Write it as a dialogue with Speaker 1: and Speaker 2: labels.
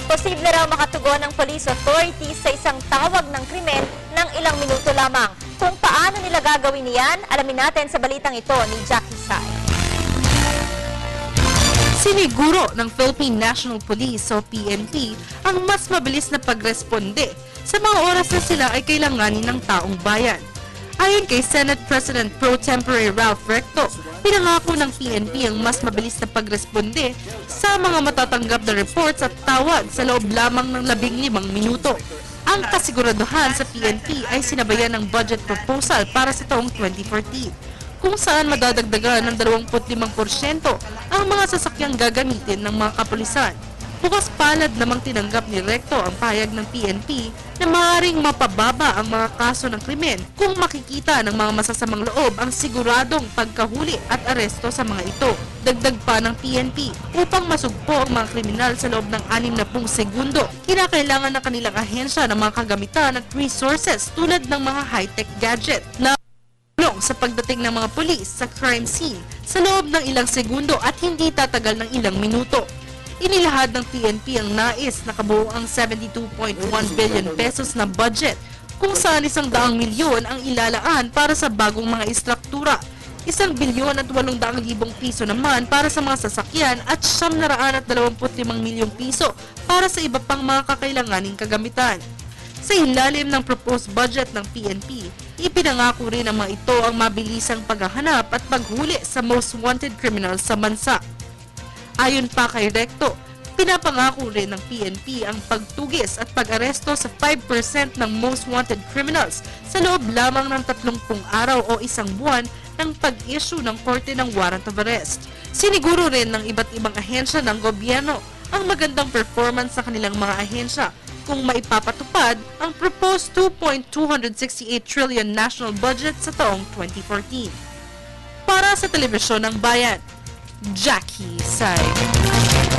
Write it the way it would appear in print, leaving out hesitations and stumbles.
Speaker 1: Posible raw makatugon ng police authorities sa isang tawag ng krimen ng ilang minuto lamang. Kung paano nila gagawin niyan, alamin natin sa balitang ito ni Jackie Sai.
Speaker 2: Siniguro ng Philippine National Police o PNP ang mas mabilis na pagresponde sa mga oras na sila ay kailanganin ng taong bayan. Ayon kay Senate President Pro Tempore Ralph Recto, pinangako ng PNP ang mas mabilis na pagresponde sa mga matatanggap na reports at tawag sa loob lamang ng 15 minuto. Ang kasiguraduhan sa PNP ay sinabayan ng budget proposal para sa taong 2014, kung saan madadagdagan ng 25% ang mga sasakyang gagamitin ng mga kapulisan. Bukas palad namang tinanggap ni Recto ang pahayag ng PNP na maaaring mapababa ang mga kaso ng krimen kung makikita ng mga masasamang loob ang siguradong pagkahuli at aresto sa mga ito. Dagdag pa ng PNP, upang masugpo ang mga kriminal sa loob ng 60 segundo, kinakailangan ng kanilang ahensya ng mga kagamitan at resources tulad ng mga high-tech gadget na sa pagdating ng mga pulis sa crime scene sa loob ng ilang segundo at hindi tatagal ng ilang minuto. Inilahad ng PNP ang nais na kabuuang 72.1 billion pesos na budget, kung saan 100 milyon ang ilalaan para sa bagong mga istruktura, 1 bilyon at 800 libong piso naman para sa mga sasakyan at 925 milyong piso para sa iba pang mga kakailanganing kagamitan. Sa ilalim ng proposed budget ng PNP, ipinangako rin ng mga ito ang mabilisang paghahanap at paghuli sa most wanted criminals sa bansa. Ayon pa kay Recto, pinapangako rin ng PNP ang pagtugis at pag-aresto sa 5% ng most wanted criminals sa loob lamang ng 30 araw o isang buwan ng pag-issue ng korte ng warrant of arrest. Siniguro rin ng iba't ibang ahensya ng gobyerno ang magandang performance sa kanilang mga ahensya kung maipapatupad ang proposed 2.268 trillion national budget sa taong 2014. Para sa Telebisyon ng Bayan, Jackie Sai.